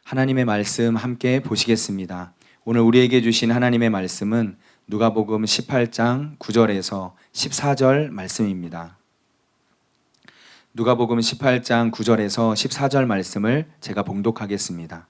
하나님의 말씀 함께 보시겠습니다. 오늘 우리에게 주신 하나님의 말씀은 누가복음 18장 9절에서 14절 말씀입니다. 누가복음 18장 9절에서 14절 말씀을 제가 봉독하겠습니다.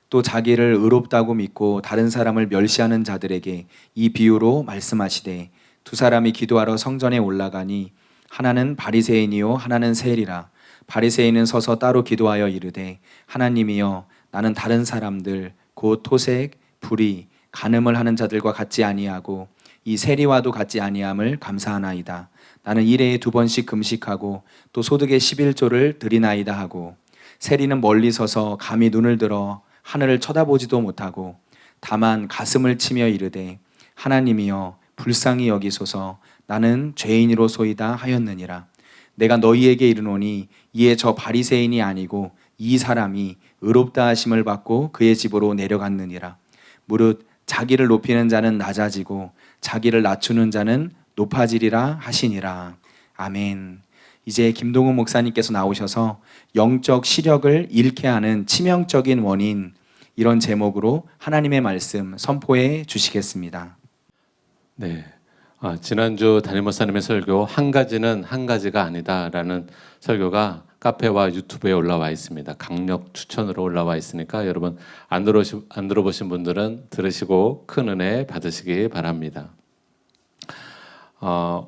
또 자기를 의롭다고 믿고 다른 사람을 멸시하는 자들에게 이 비유로 말씀하시되 두 사람이 기도하러 성전에 올라가니 하나는 바리새인이요 하나는 세리라. 바리새인은 서서 따로 기도하여 이르되 하나님이여 나는 다른 사람들 곧 토색, 불의, 간음을 하는 자들과 같지 아니하고 이 세리와도 같지 아니함을 감사하나이다. 나는 일해에 2번씩 금식하고 또 소득의 11조를 드리나이다 하고 세리는 멀리 서서 감히 눈을 들어 하늘을 쳐다보지도 못하고 다만 가슴을 치며 이르되 하나님이여 불쌍히 여기소서 나는 죄인이로소이다 하였느니라. 내가 너희에게 이르노니 이에 저 바리새인이 아니고 이 사람이 의롭다 하심을 받고 그의 집으로 내려갔느니라. 무릇 자기를 높이는 자는 낮아지고 자기를 낮추는 자는 높아지리라 하시니라. 아멘. 이제 김동훈 목사님께서 나오셔서 영적 시력을 잃게 하는 치명적인 원인, 이런 제목으로 하나님의 말씀 선포해 주시겠습니다. 네, 지난주 담임 목사님의 설교 한 가지는 한 가지가 아니다라는 설교가 카페와 유튜브에 올라와 있습니다. 강력 추천으로 올라와 있으니까 여러분 안 들어보신 분들은 들으시고 큰 은혜 받으시기 바랍니다.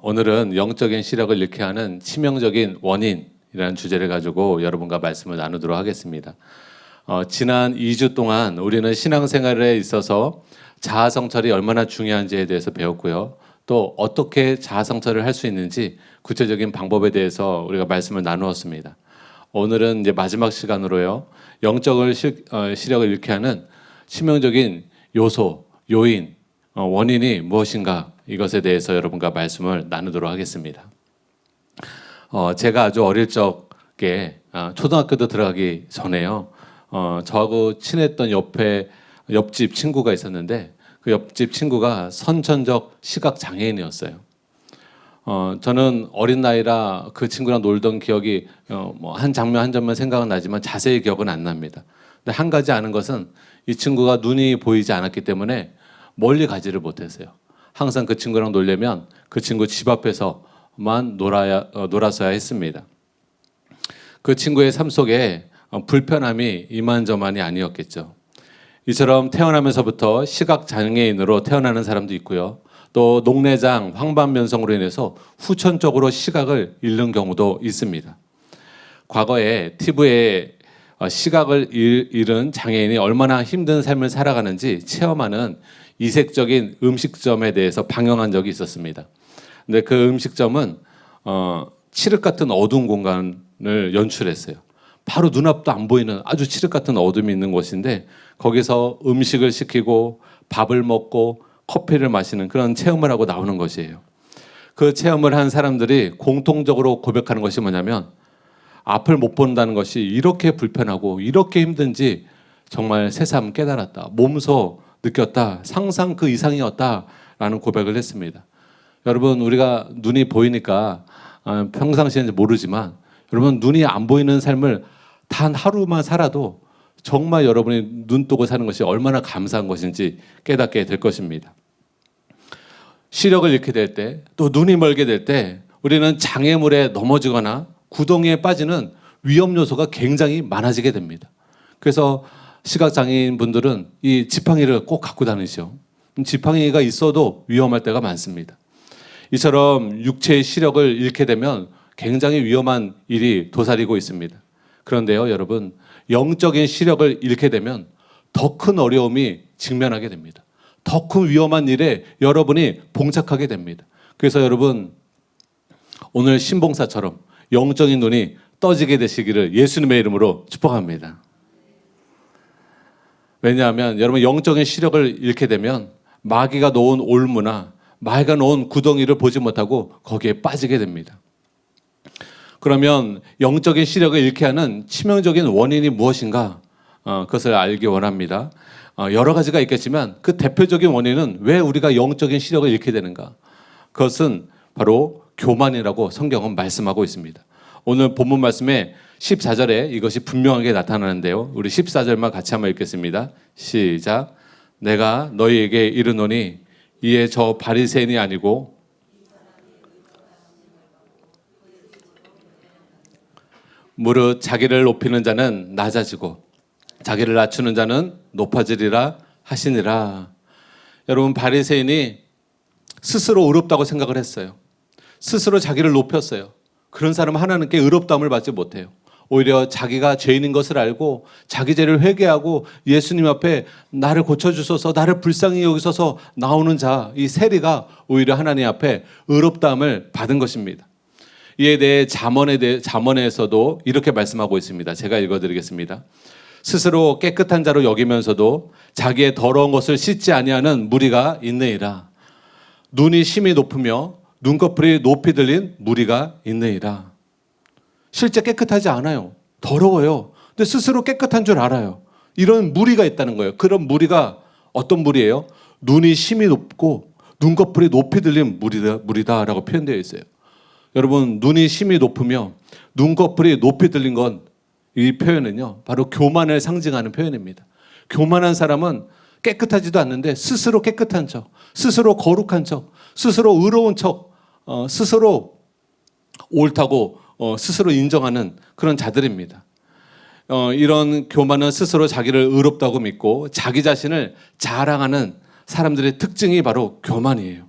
오늘은 영적인 시력을 잃게 하는 치명적인 원인이라는 주제를 가지고 여러분과 말씀을 나누도록 하겠습니다. 지난 2주 동안 우리는 신앙생활에 있어서 자아성찰이 얼마나 중요한지에 대해서 배웠고요. 또 어떻게 자아성찰을 할 수 있는지 구체적인 방법에 대해서 우리가 말씀을 나누었습니다. 오늘은 이제 마지막 시간으로요. 영적을 시력을 잃게 하는 치명적인 요소, 요인, 원인이 무엇인가 이것에 대해서 여러분과 말씀을 나누도록 하겠습니다. 제가 아주 어릴 적에 초등학교도 들어가기 전에요. 저하고 친했던 옆집 친구가 있었는데 그 옆집 친구가 선천적 시각 장애인이었어요. 저는 어린 나이라 그 친구랑 놀던 기억이 한 장면 한 점만 생각은 나지만 자세히 기억은 안 납니다. 근데 한 가지 아는 것은 이 친구가 눈이 보이지 않았기 때문에 멀리 가지를 못했어요. 항상 그 친구랑 놀려면 그 친구 집 앞에서만 놀았어야 했습니다. 그 친구의 삶 속에 불편함이 이만저만이 아니었겠죠. 이처럼 태어나면서부터 시각장애인으로 태어나는 사람도 있고요. 또 녹내장, 황반변성으로 인해서 후천적으로 시각을 잃는 경우도 있습니다. 과거에 TV에 시각을 잃은 장애인이 얼마나 힘든 삶을 살아가는지 체험하는 이색적인 음식점에 대해서 방영한 적이 있었습니다. 근데 그 음식점은 칠흑 같은 어두운 공간을 연출했어요. 바로 눈앞도 안 보이는 아주 칠흑 같은 어둠이 있는 곳인데 거기서 음식을 시키고 밥을 먹고 커피를 마시는 그런 체험을 하고 나오는 것이에요. 그 체험을 한 사람들이 공통적으로 고백하는 것이 뭐냐면 앞을 못 본다는 것이 이렇게 불편하고 이렇게 힘든지 정말 새삼 깨달았다. 몸소 느꼈다. 상상 그 이상이었다라는 고백을 했습니다. 여러분 우리가 눈이 보이니까 평상시에는 모르지만 여러분 눈이 안 보이는 삶을 단 하루만 살아도 정말 여러분이 눈 뜨고 사는 것이 얼마나 감사한 것인지 깨닫게 될 것입니다. 시력을 잃게 될 때, 또 눈이 멀게 될 때 우리는 장애물에 넘어지거나 구덩이에 빠지는 위험 요소가 굉장히 많아지게 됩니다. 그래서 시각장애인 분들은 이 지팡이를 꼭 갖고 다니죠. 지팡이가 있어도 위험할 때가 많습니다. 이처럼 육체의 시력을 잃게 되면 굉장히 위험한 일이 도사리고 있습니다. 그런데요, 여러분, 영적인 시력을 잃게 되면 더 큰 어려움이 직면하게 됩니다. 더 큰 위험한 일에 여러분이 봉착하게 됩니다. 그래서 여러분, 오늘 신봉사처럼 영적인 눈이 떠지게 되시기를 예수님의 이름으로 축복합니다. 왜냐하면 여러분 영적인 시력을 잃게 되면 마귀가 놓은 올무나 마귀가 놓은 구덩이를 보지 못하고 거기에 빠지게 됩니다. 그러면 영적인 시력을 잃게 하는 치명적인 원인이 무엇인가? 그것을 알기 원합니다. 여러 가지가 있겠지만 그 대표적인 원인은 왜 우리가 영적인 시력을 잃게 되는가? 그것은 바로 교만이라고 성경은 말씀하고 있습니다. 오늘 본문 말씀에 14절에 이것이 분명하게 나타나는데요. 우리 14절만 같이 한번 읽겠습니다. 시작. 내가 너희에게 이르노니 이에 저 바리새인이 아니고 무릇 자기를 높이는 자는 낮아지고 자기를 낮추는 자는 높아지리라 하시니라. 여러분, 바리새인이 스스로 의롭다고 생각을 했어요. 스스로 자기를 높였어요. 그런 사람은 하나님께 의롭다함을 받지 못해요. 오히려 자기가 죄인인 것을 알고 자기 죄를 회개하고 예수님 앞에 나를 고쳐주소서, 나를 불쌍히 여기소서 나오는 자, 이 세리가 오히려 하나님 앞에 의롭다함을 받은 것입니다. 이에 대해 잠언에서도 이렇게 말씀하고 있습니다. 제가 읽어드리겠습니다. 스스로 깨끗한 자로 여기면서도 자기의 더러운 것을 씻지 아니하는 무리가 있느니라. 눈이 심히 높으며 눈꺼풀이 높이 들린 무리가 있느니라. 실제 깨끗하지 않아요. 더러워요. 근데 스스로 깨끗한 줄 알아요. 이런 무리가 있다는 거예요. 그런 무리가 어떤 무리예요? 눈이 심히 높고 눈꺼풀이 높이 들린 무리다라고 표현되어 있어요. 여러분, 눈이 심히 높으며 눈꺼풀이 높이 들린 건, 이 표현은요 바로 교만을 상징하는 표현입니다. 교만한 사람은 깨끗하지도 않는데 스스로 깨끗한 척, 스스로 거룩한 척, 스스로 의로운 척, 스스로 옳다고 스스로 인정하는 그런 자들입니다. 이런 교만은 스스로 자기를 의롭다고 믿고 자기 자신을 자랑하는 사람들의 특징이 바로 교만이에요.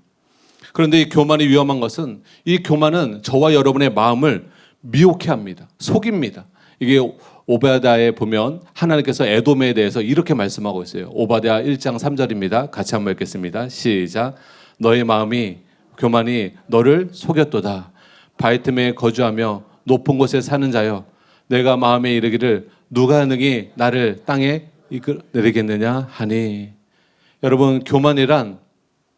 그런데 이 교만이 위험한 것은, 이 교만은 저와 여러분의 마음을 미혹해 합니다. 속입니다. 이게 오바댜에 보면 하나님께서 에돔에 대해서 이렇게 말씀하고 있어요. 오바댜 1장 3절입니다. 같이 한번 읽겠습니다. 시작. 너의 마음이 교만이 너를 속였도다. 바위 틈에 거주하며 높은 곳에 사는 자여, 내가 마음에 이르기를 누가 능히 나를 땅에 이끌어내리겠느냐 하니. 여러분, 교만이란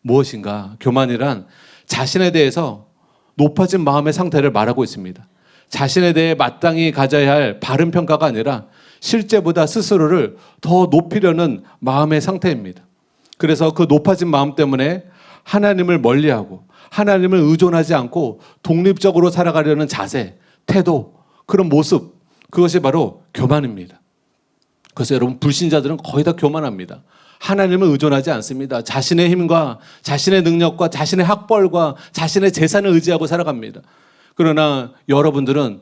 무엇인가? 교만이란 자신에 대해서 높아진 마음의 상태를 말하고 있습니다. 자신에 대해 마땅히 가져야 할 바른 평가가 아니라 실제보다 스스로를 더 높이려는 마음의 상태입니다. 그래서 그 높아진 마음 때문에 하나님을 멀리하고 하나님을 의존하지 않고 독립적으로 살아가려는 자세, 태도, 그런 모습, 그것이 바로 교만입니다. 그래서 여러분, 불신자들은 거의 다 교만합니다. 하나님을 의존하지 않습니다. 자신의 힘과 자신의 능력과 자신의 학벌과 자신의 재산을 의지하고 살아갑니다. 그러나 여러분들은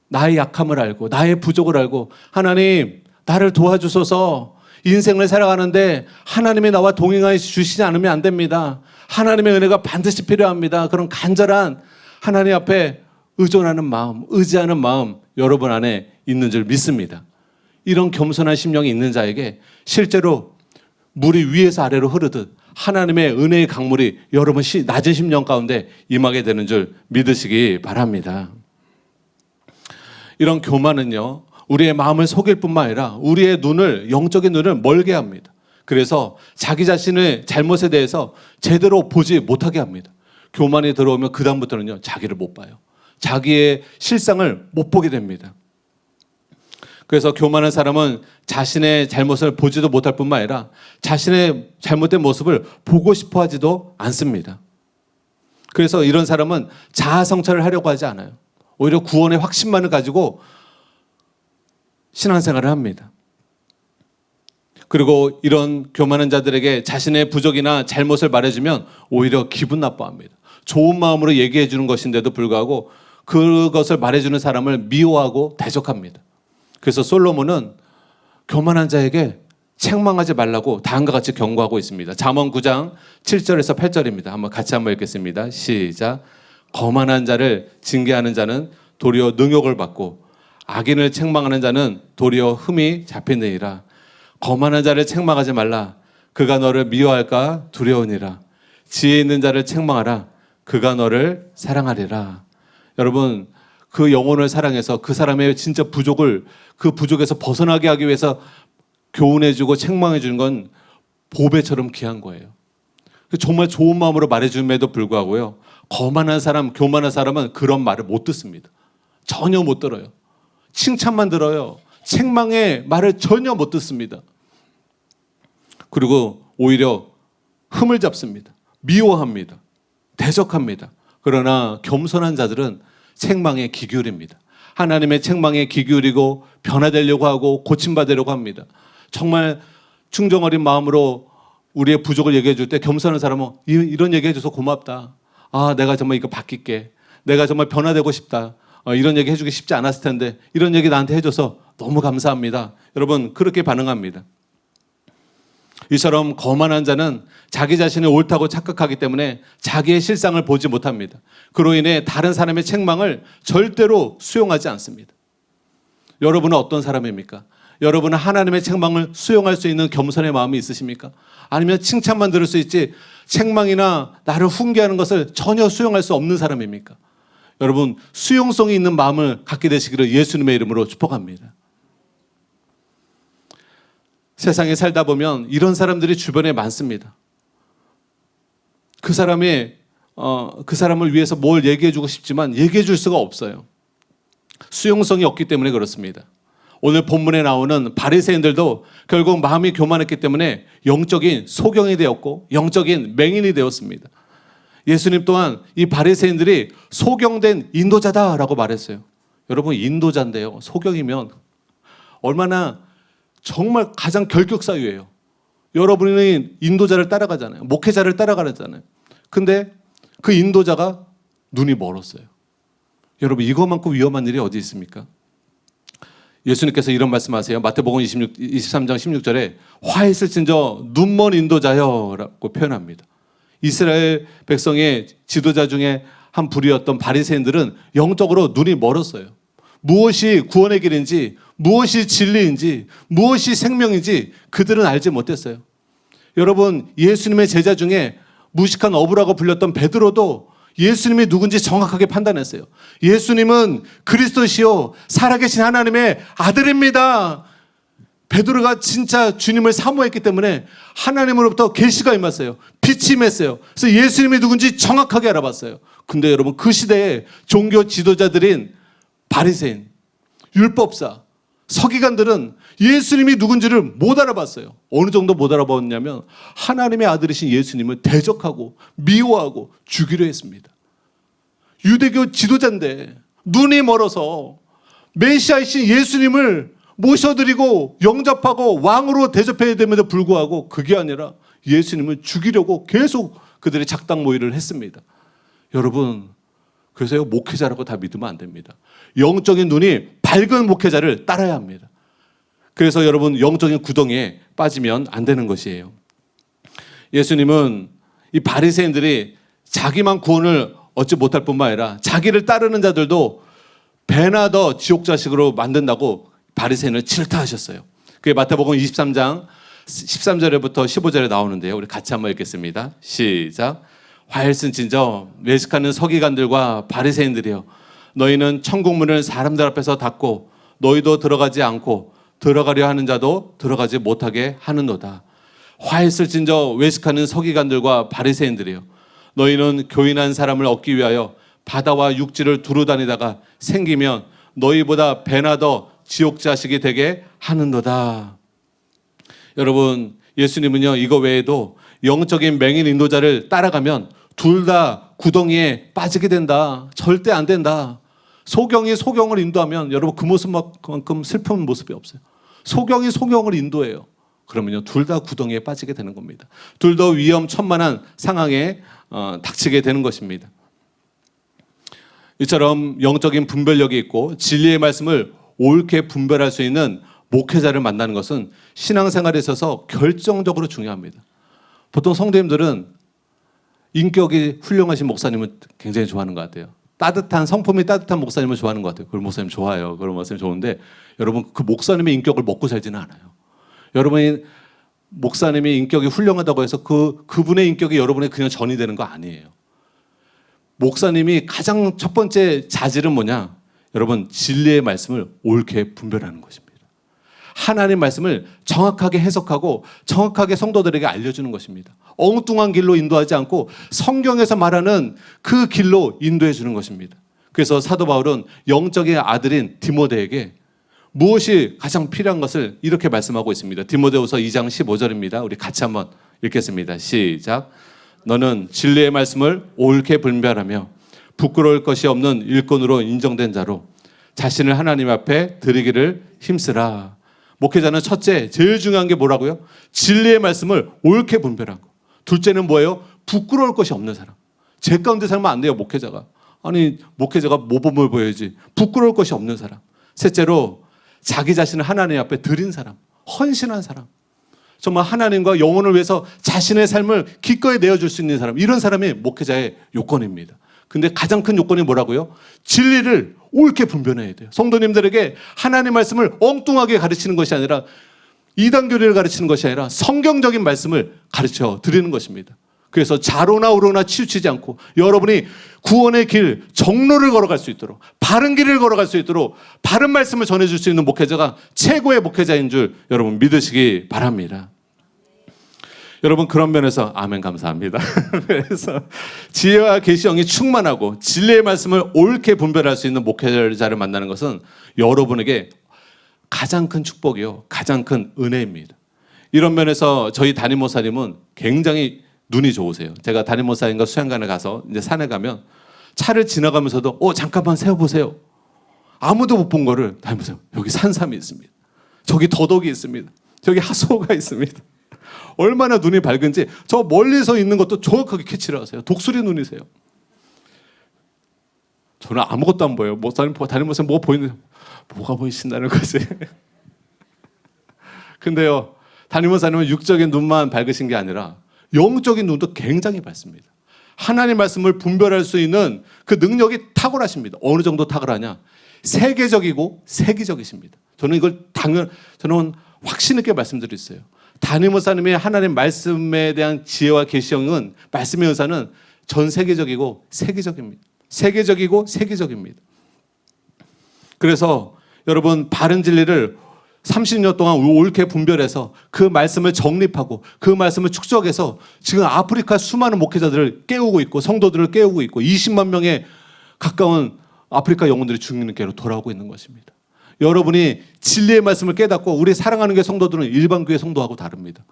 나의 약함을 알고 나의 부족을 알고, 하나님 나를 도와주소서, 인생을 살아가는데 하나님이 나와 동행하여 주시지 않으면 안 됩니다. 하나님의 은혜가 반드시 필요합니다. 그런 간절한 하나님 앞에 의존하는 마음, 의지하는 마음 여러분 안에 있는 줄 믿습니다. 이런 겸손한 심령이 있는 자에게 실제로 물이 위에서 아래로 흐르듯 하나님의 은혜의 강물이 여러분 낮은 심령 가운데 임하게 되는 줄 믿으시기 바랍니다. 이런 교만은요, 우리의 마음을 속일 뿐만 아니라 우리의 눈을, 영적인 눈을 멀게 합니다. 그래서 자기 자신의 잘못에 대해서 제대로 보지 못하게 합니다. 교만이 들어오면 그 다음부터는요, 자기를 못 봐요. 자기의 실상을 못 보게 됩니다. 그래서 교만한 사람은 자신의 잘못을 보지도 못할 뿐만 아니라 자신의 잘못된 모습을 보고 싶어 하지도 않습니다. 그래서 이런 사람은 자아 성찰을 하려고 하지 않아요. 오히려 구원의 확신만을 가지고 신앙생활을 합니다. 그리고 이런 교만한 자들에게 자신의 부족이나 잘못을 말해주면 오히려 기분 나빠합니다. 좋은 마음으로 얘기해 주는 것인데도 불구하고 그것을 말해주는 사람을 미워하고 대적합니다. 그래서 솔로몬은 교만한 자에게 책망하지 말라고 다음과 같이 경고하고 있습니다. 잠언 9장 7절에서 8절입니다. 같이 한번 읽겠습니다. 시작. 거만한 자를 징계하는 자는 도리어 능욕을 받고 악인을 책망하는 자는 도리어 흠이 잡히느니라. 거만한 자를 책망하지 말라. 그가 너를 미워할까 두려우니라. 지혜 있는 자를 책망하라. 그가 너를 사랑하리라. 여러분, 그 영혼을 사랑해서 그 사람의 진짜 부족을, 그 부족에서 벗어나게 하기 위해서 교훈해주고 책망해주는 건 보배처럼 귀한 거예요. 정말 좋은 마음으로 말해줌에도 불구하고요, 거만한 사람, 교만한 사람은 그런 말을 못 듣습니다. 전혀 못 들어요. 칭찬만 들어요. 책망의 말을 전혀 못 듣습니다. 그리고 오히려 흠을 잡습니다. 미워합니다. 대적합니다. 그러나 겸손한 자들은 책망의 기교입니다. 하나님의 책망에 귀 기울이고 변화되려고 하고 고침받으려고 합니다. 정말 충정 어린 마음으로 우리의 부족을 얘기해 줄 때 겸손한 사람은 이런 얘기해 줘서 고맙다. 아, 내가 정말 이거 바뀔게. 내가 정말 변화되고 싶다. 이런 얘기 해주기 쉽지 않았을 텐데 이런 얘기 나한테 해줘서 너무 감사합니다. 여러분, 그렇게 반응합니다. 이처럼 거만한 자는 자기 자신이 옳다고 착각하기 때문에 자기의 실상을 보지 못합니다. 그로 인해 다른 사람의 책망을 절대로 수용하지 않습니다. 여러분은 어떤 사람입니까? 여러분은 하나님의 책망을 수용할 수 있는 겸손의 마음이 있으십니까? 아니면 칭찬만 들을 수 있지 책망이나 나를 훈계하는 것을 전혀 수용할 수 없는 사람입니까? 여러분, 수용성이 있는 마음을 갖게 되시기를 예수님의 이름으로 축복합니다. 세상에 살다 보면 이런 사람들이 주변에 많습니다. 그 사람을 위해서 뭘 얘기해주고 싶지만 얘기해줄 수가 없어요. 수용성이 없기 때문에 그렇습니다. 오늘 본문에 나오는 바리새인들도 결국 마음이 교만했기 때문에 영적인 소경이 되었고 영적인 맹인이 되었습니다. 예수님 또한 이 바리새인들이 소경된 인도자다라고 말했어요. 여러분, 인도자인데요, 소경이면 얼마나 정말 가장 결격 사유예요. 여러분이 인도자를 따라가잖아요. 목회자를 따라가잖아요. 근데 그 인도자가 눈이 멀었어요. 여러분, 이것만큼 위험한 일이 어디 있습니까? 예수님께서 이런 말씀하세요. 마태복음 23장 16절에 화했을진저 눈먼 인도자여 라고 표현합니다. 이스라엘 백성의 지도자 중에 한 부류였던 바리새인들은 영적으로 눈이 멀었어요. 무엇이 구원의 길인지, 무엇이 진리인지, 무엇이 생명인지 그들은 알지 못했어요. 여러분, 예수님의 제자 중에 무식한 어부라고 불렸던 베드로도 예수님이 누군지 정확하게 판단했어요. 예수님은 그리스도시요 살아계신 하나님의 아들입니다. 베드로가 진짜 주님을 사모했기 때문에 하나님으로부터 계시가 임했어요. 빛이 임했어요. 그래서 예수님이 누군지 정확하게 알아봤어요. 근데 여러분, 그 시대에 종교 지도자들인 바리새인, 율법사, 서기관들은 예수님이 누군지를 못 알아봤어요. 어느 정도 못 알아봤냐면 하나님의 아들이신 예수님을 대적하고 미워하고 죽이려 했습니다. 유대교 지도자인데 눈이 멀어서 메시아이신 예수님을 모셔드리고 영접하고 왕으로 대접해야 됨에도 불구하고 그게 아니라 예수님을 죽이려고 계속 그들이 작당 모의를 했습니다. 여러분, 그래서 목회자라고 다 믿으면 안 됩니다. 영적인 눈이 밝은 목회자를 따라야 합니다. 그래서 여러분, 영적인 구덩이에 빠지면 안 되는 것이에요. 예수님은 이 바리새인들이 자기만 구원을 얻지 못할 뿐만 아니라 자기를 따르는 자들도 배나 더 지옥 자식으로 만든다고 바리새인을 질타하셨어요. 그게 마태복음 23장 13절부터 15절에 나오는데요. 우리 같이 한번 읽겠습니다. 시작. 화일쓴진저 외식하는 서기관들과 바리새인들이여, 너희는 천국 문을 사람들 앞에서 닫고 너희도 들어가지 않고 들어가려 하는 자도 들어가지 못하게 하는도다. 화했을진저 외식하는 서기관들과 바리새인들이여, 너희는 교인한 사람을 얻기 위하여 바다와 육지를 두루 다니다가 생기면 너희보다 배나 더 지옥 자식이 되게 하는도다. 여러분, 예수님은요, 이거 외에도 영적인 맹인 인도자를 따라가면 둘 다 구덩이에 빠지게 된다. 절대 안 된다. 소경이 소경을 인도하면 여러분, 그 모습만큼 슬픈 모습이 없어요. 소경이 소경을 인도해요. 그러면요, 둘 다 구덩이에 빠지게 되는 겁니다. 둘 다 위험천만한 상황에 닥치게 되는 것입니다. 이처럼 영적인 분별력이 있고 진리의 말씀을 옳게 분별할 수 있는 목회자를 만나는 것은 신앙생활에 있어서 결정적으로 중요합니다. 보통 성도님들은 인격이 훌륭하신 목사님을 굉장히 좋아하는 것 같아요. 성품이 따뜻한 목사님을 좋아하는 것 같아요. 그런 목사님 좋아요. 그런 목사님 좋은데 여러분, 그 목사님의 인격을 먹고 살지는 않아요. 여러분이 목사님의 인격이 훌륭하다고 해서 그분의 인격이 여러분의 그냥 전이 되는 거 아니에요. 목사님이 가장 첫 번째 자질은 뭐냐? 여러분, 진리의 말씀을 옳게 분별하는 것입니다. 하나님 말씀을 정확하게 해석하고 정확하게 성도들에게 알려주는 것입니다. 엉뚱한 길로 인도하지 않고 성경에서 말하는 그 길로 인도해 주는 것입니다. 그래서 사도 바울은 영적인 아들인 디모데에게 무엇이 가장 필요한 것을 이렇게 말씀하고 있습니다. 디모데후서 2장 15절입니다. 우리 같이 한번 읽겠습니다. 시작. 너는 진리의 말씀을 옳게 분별하며 부끄러울 것이 없는 일꾼으로 인정된 자로 자신을 하나님 앞에 드리기를 힘쓰라. 목회자는 첫째, 제일 중요한 게 뭐라고요? 진리의 말씀을 옳게 분별하고, 둘째는 뭐예요? 부끄러울 것이 없는 사람. 제 가운데 살면 안 돼요, 목회자가. 아니, 목회자가 모범을 보여야지. 부끄러울 것이 없는 사람. 셋째로, 자기 자신을 하나님 앞에 드린 사람, 헌신한 사람. 정말 하나님과 영혼을 위해서 자신의 삶을 기꺼이 내어줄 수 있는 사람, 이런 사람이 목회자의 요건입니다. 근데 가장 큰 요건이 뭐라고요? 진리를 옳게 분별해야 돼요. 성도님들에게 하나님 말씀을 엉뚱하게 가르치는 것이 아니라, 이단교리를 가르치는 것이 아니라 성경적인 말씀을 가르쳐 드리는 것입니다. 그래서 좌로나 우로나 치우치지 않고 여러분이 구원의 길, 정로를 걸어갈 수 있도록, 바른 길을 걸어갈 수 있도록 바른 말씀을 전해줄 수 있는 목회자가 최고의 목회자인 줄 여러분 믿으시기 바랍니다. 여러분, 그런 면에서 아멘 감사합니다. 그래서 지혜와 계시형이 충만하고 진리의 말씀을 옳게 분별할 수 있는 목회자를 만나는 것은 여러분에게 가장 큰 축복이요, 가장 큰 은혜입니다. 이런 면에서 저희 담임 목사님은 굉장히 눈이 좋으세요. 제가 담임 목사님과 수양관에 가서 이제 산에 가면 차를 지나가면서도 잠깐만 세워보세요. 아무도 못 본 거를 담임 목사님, 여기 산삼이 있습니다. 저기 더덕이 있습니다. 저기 하수호가 있습니다. 얼마나 눈이 밝은지 저 멀리서 있는 것도 정확하게 캐치를 하세요. 독수리 눈이세요. 저는 아무것도 안 보여요. 담임 목사님 뭐가 보이는데 뭐가 보이신다는 거지. 근데요, 담임 목사님은 육적인 눈만 밝으신 게 아니라 영적인 눈도 굉장히 밝습니다. 하나님 말씀을 분별할 수 있는 그 능력이 탁월하십니다. 어느 정도 탁월하냐? 세계적이고 세기적이십니다. 저는 저는 확신 있게 말씀드렸어요. 담임 목사님의 하나님 말씀에 대한 지혜와 계시형은, 말씀의 은사는 전 세계적이고 세계적입니다. 세계적이고 세계적입니다. 그래서 여러분, 바른 진리를 30년 동안 옳게 분별해서 그 말씀을 정립하고 그 말씀을 축적해서 지금 아프리카 수많은 목회자들을 깨우고 있고 성도들을 깨우고 있고 20만 명에 가까운 아프리카 영혼들이 주님께로 돌아오고 있는 것입니다. 여러분이 진리의 말씀을 깨닫고, 우리 사랑하는 교회 성도들은 일반 교회 성도하고 다릅니다.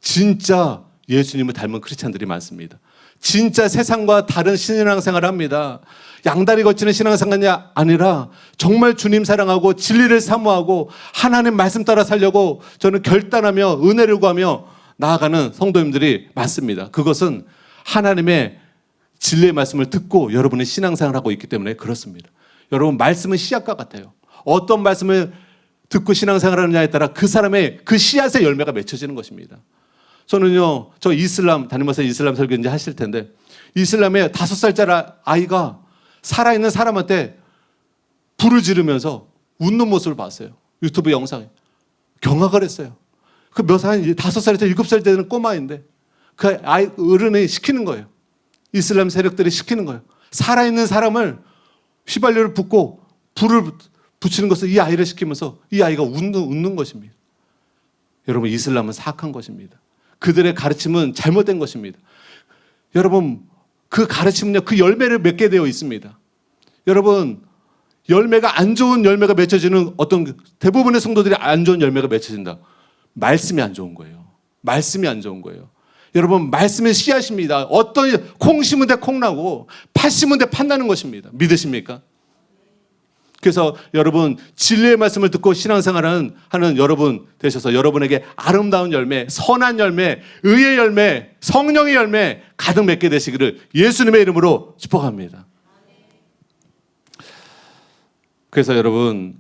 진짜 예수님을 닮은 크리스찬들이 많습니다. 진짜 세상과 다른 신앙생활을 합니다. 양다리 걸치는 신앙생활이 아니라 정말 주님 사랑하고 진리를 사모하고 하나님 말씀 따라 살려고 저는 결단하며 은혜를 구하며 나아가는 성도님들이 많습니다. 그것은 하나님의 진리의 말씀을 듣고 여러분이 신앙생활을 하고 있기 때문에 그렇습니다. 여러분, 말씀은 씨앗과 같아요. 어떤 말씀을 듣고 신앙생활하느냐에 따라 그 사람의 그 씨앗의 열매가 맺혀지는 것입니다. 저는요, 저 이슬람, 담임목사 이슬람 설교 이제 하실 텐데, 이슬람의 5살짜리 아이가 살아있는 사람한테 불을 지르면서 웃는 모습을 봤어요. 유튜브 영상에. 경악을 했어요. 그 몇 살, 5살에서 7살 되는 꼬마인데, 그 아이, 어른이 시키는 거예요. 이슬람 세력들이 시키는 거예요. 살아있는 사람을 휘발유를 붓고 불을 붙이는 것을 이 아이를 시키면서 이 아이가 웃는 것입니다. 여러분, 이슬람은 사악한 것입니다. 그들의 가르침은 잘못된 것입니다. 여러분, 그 가르침은요, 그 열매를 맺게 되어 있습니다. 여러분, 열매가 안 좋은 열매가 맺혀지는, 어떤 대부분의 성도들이 안 좋은 열매가 맺혀진다. 말씀이 안 좋은 거예요. 말씀이 안 좋은 거예요. 여러분, 말씀의 씨앗입니다. 어떤 콩 심은 데 콩 나고 팥 심은 데 팥 나는 것입니다. 믿으십니까? 그래서 여러분, 진리의 말씀을 듣고 신앙생활하는 여러분 되셔서 여러분에게 아름다운 열매, 선한 열매, 의의 열매, 성령의 열매 가득 맺게 되시기를 예수님의 이름으로 축복합니다. 그래서 여러분,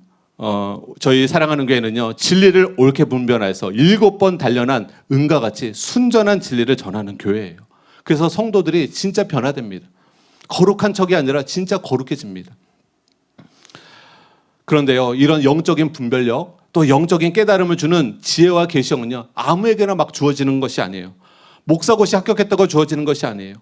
저희 사랑하는 교회는요, 진리를 옳게 분별해서 7번 단련한 은과 같이 순전한 진리를 전하는 교회예요. 그래서 성도들이 진짜 변화됩니다. 거룩한 척이 아니라 진짜 거룩해집니다. 그런데요, 이런 영적인 분별력, 또 영적인 깨달음을 주는 지혜와 계시형은요, 아무에게나 막 주어지는 것이 아니에요. 목사고시 합격했다고 주어지는 것이 아니에요.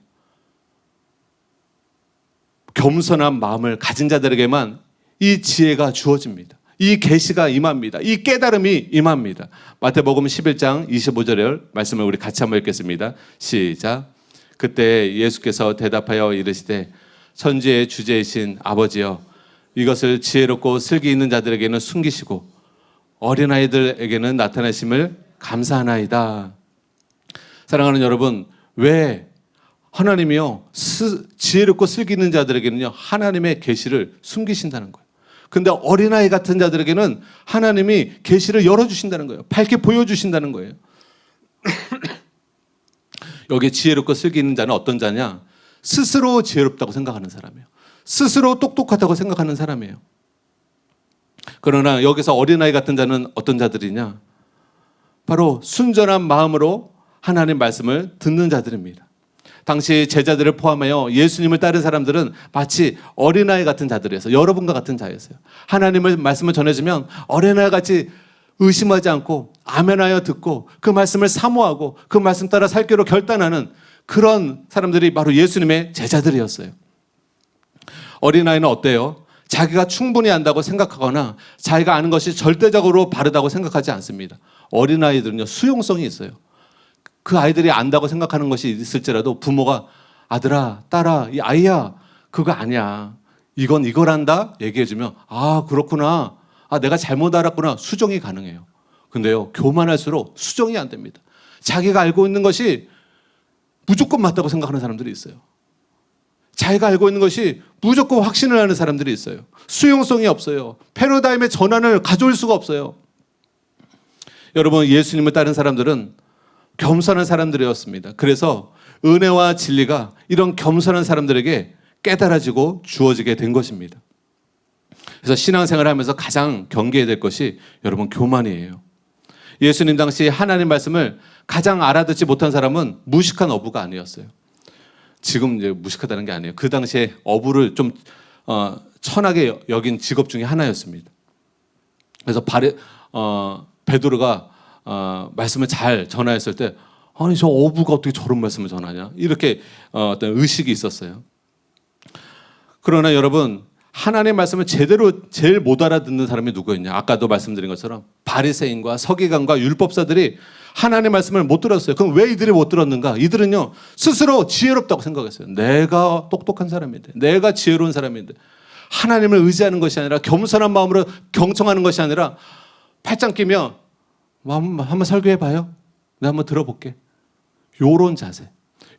겸손한 마음을 가진 자들에게만 이 지혜가 주어집니다. 이 계시가 임합니다. 이 깨달음이 임합니다. 마태복음 11장 25절의 말씀을 우리 같이 한번 읽겠습니다. 시작. 그때 예수께서 대답하여 이르시되, 천지의 주제이신 아버지여, 이것을 지혜롭고 슬기 있는 자들에게는 숨기시고 어린아이들에게는 나타내심을 감사하나이다. 사랑하는 여러분, 왜 하나님이요 지혜롭고 슬기 있는 자들에게는요 하나님의 계시를 숨기신다는 거예요. 근데 어린아이 같은 자들에게는 하나님이 계시를 열어주신다는 거예요. 밝게 보여주신다는 거예요. 여기에 지혜롭고 슬기 있는 자는 어떤 자냐? 스스로 지혜롭다고 생각하는 사람이에요. 스스로 똑똑하다고 생각하는 사람이에요. 그러나 여기서 어린아이 같은 자는 어떤 자들이냐? 바로 순전한 마음으로 하나님 말씀을 듣는 자들입니다. 당시 제자들을 포함하여 예수님을 따른 사람들은 마치 어린아이 같은 자들이었어요. 여러분과 같은 자였어요. 하나님의 말씀을 전해주면 어린아이 같이 의심하지 않고 아멘하여 듣고 그 말씀을 사모하고 그 말씀 따라 살기로 결단하는 그런 사람들이 바로 예수님의 제자들이었어요. 어린아이는 어때요? 자기가 충분히 안다고 생각하거나 자기가 아는 것이 절대적으로 바르다고 생각하지 않습니다. 어린아이들은요 수용성이 있어요. 그 아이들이 안다고 생각하는 것이 있을지라도 부모가 아들아 딸아 이 아이야 그거 아니야 이건 이거란다 얘기해주면 아 그렇구나 아 내가 잘못 알았구나 수정이 가능해요. 근데요 교만할수록 수정이 안 됩니다. 자기가 알고 있는 것이 무조건 맞다고 생각하는 사람들이 있어요. 자기가 알고 있는 것이 무조건 확신을 하는 사람들이 있어요. 수용성이 없어요. 패러다임의 전환을 가져올 수가 없어요. 여러분 예수님을 따른 사람들은 겸손한 사람들이었습니다. 그래서 은혜와 진리가 이런 겸손한 사람들에게 깨달아지고 주어지게 된 것입니다. 그래서 신앙생활을 하면서 가장 경계해야 될 것이 여러분 교만이에요. 예수님 당시 하나님 말씀을 가장 알아듣지 못한 사람은 무식한 어부가 아니었어요. 지금 이제 무식하다는 게 아니에요. 그 당시에 어부를 좀 천하게 여긴 직업 중에 하나였습니다. 그래서 베드로가 말씀을 잘 전하였을 때 아니 저 어부가 어떻게 저런 말씀을 전하냐 이렇게 어떤 의식이 있었어요. 그러나 여러분 하나님의 말씀을 제대로 제일 못 알아듣는 사람이 누구였냐? 아까도 말씀드린 것처럼 바리새인과 서기관과 율법사들이 하나님의 말씀을 못 들었어요. 그럼 왜 이들이 못 들었는가? 이들은요 스스로 지혜롭다고 생각했어요. 내가 똑똑한 사람인데 내가 지혜로운 사람인데 하나님을 의지하는 것이 아니라 겸손한 마음으로 경청하는 것이 아니라 팔짱 끼며 한번 설교해봐요. 내가 한번 들어볼게. 요런 자세.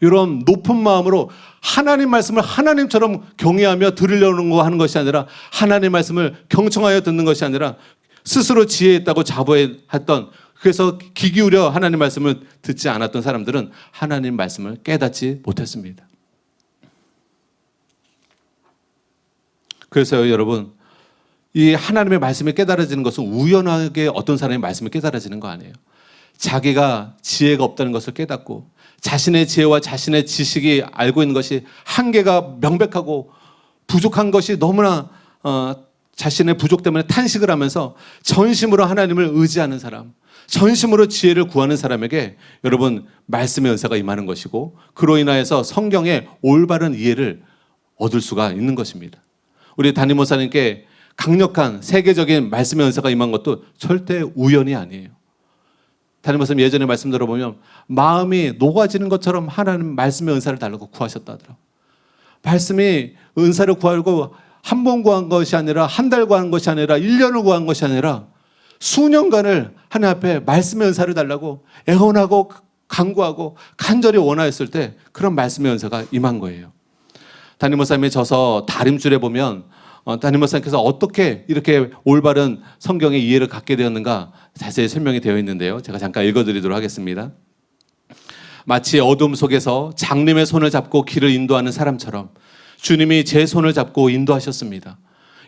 이런 높은 마음으로 하나님 말씀을 하나님처럼 경외하며 들으려는 거 하는 것이 아니라 하나님 말씀을 경청하여 듣는 것이 아니라 스스로 지혜했다고 자부했던 그래서 귀 기울여 하나님 말씀을 듣지 않았던 사람들은 하나님 말씀을 깨닫지 못했습니다. 그래서요 여러분 이 하나님의 말씀이 깨달아지는 것은 우연하게 어떤 사람이 말씀이 깨달아지는 거 아니에요. 자기가 지혜가 없다는 것을 깨닫고 자신의 지혜와 자신의 지식이 알고 있는 것이 한계가 명백하고 부족한 것이 너무나 자신의 부족 때문에 탄식을 하면서 전심으로 하나님을 의지하는 사람, 전심으로 지혜를 구하는 사람에게 여러분 말씀의 은사가 임하는 것이고 그로 인하여서 성경의 올바른 이해를 얻을 수가 있는 것입니다. 우리 담임 목사님께 강력한 세계적인 말씀의 은사가 임한 것도 절대 우연이 아니에요. 담임 목사님 예전에 말씀 들어보면 마음이 녹아지는 것처럼 하나님 말씀의 은사를 달라고 구하셨다 하더라고요. 말씀이 은사를 구하고 한 번 구한 것이 아니라 한 달 구한 것이 아니라 1년을 구한 것이 아니라 수년간을 하나님 앞에 말씀의 은사를 달라고 애원하고 간구하고 간절히 원하였을 때 그런 말씀의 은사가 임한 거예요. 담임 목사님이 저서 다림줄에 보면 담임 목사님께서 어떻게 이렇게 올바른 성경의 이해를 갖게 되었는가 자세히 설명이 되어 있는데요. 제가 잠깐 읽어드리도록 하겠습니다. 마치 어둠 속에서 장님의 손을 잡고 길을 인도하는 사람처럼 주님이 제 손을 잡고 인도하셨습니다.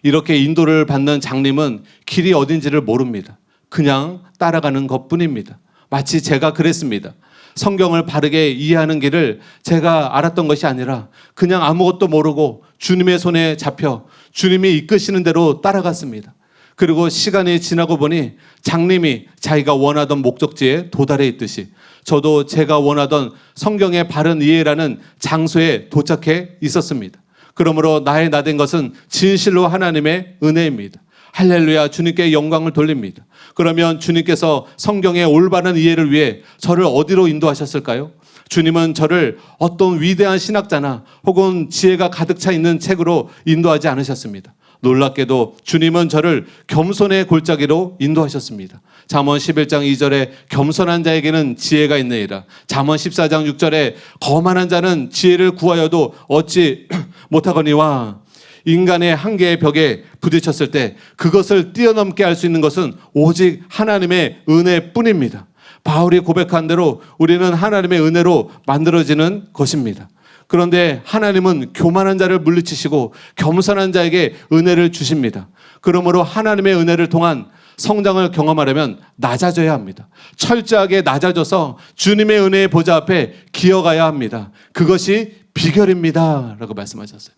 이렇게 인도를 받는 장님은 길이 어딘지를 모릅니다. 그냥 따라가는 것뿐입니다. 마치 제가 그랬습니다. 성경을 바르게 이해하는 길을 제가 알았던 것이 아니라 그냥 아무것도 모르고 주님의 손에 잡혀 주님이 이끄시는 대로 따라갔습니다. 그리고 시간이 지나고 보니 장님이 자기가 원하던 목적지에 도달해 있듯이 저도 제가 원하던 성경의 바른 이해라는 장소에 도착해 있었습니다. 그러므로 나의 나된 것은 진실로 하나님의 은혜입니다. 할렐루야, 주님께 영광을 돌립니다. 그러면 주님께서 성경의 올바른 이해를 위해 저를 어디로 인도하셨을까요? 주님은 저를 어떤 위대한 신학자나 혹은 지혜가 가득 차 있는 책으로 인도하지 않으셨습니다. 놀랍게도 주님은 저를 겸손의 골짜기로 인도하셨습니다. 잠언 11장 2절에 겸손한 자에게는 지혜가 있느니라. 잠언 14장 6절에 거만한 자는 지혜를 구하여도 얻지 못하거니와 인간의 한계의 벽에 부딪혔을 때 그것을 뛰어넘게 할 수 있는 것은 오직 하나님의 은혜뿐입니다. 바울이 고백한 대로 우리는 하나님의 은혜로 만들어지는 것입니다. 그런데 하나님은 교만한 자를 물리치시고 겸손한 자에게 은혜를 주십니다. 그러므로 하나님의 은혜를 통한 성장을 경험하려면 낮아져야 합니다. 철저하게 낮아져서 주님의 은혜의 보좌 앞에 기어가야 합니다. 그것이 비결입니다 라고 말씀하셨어요.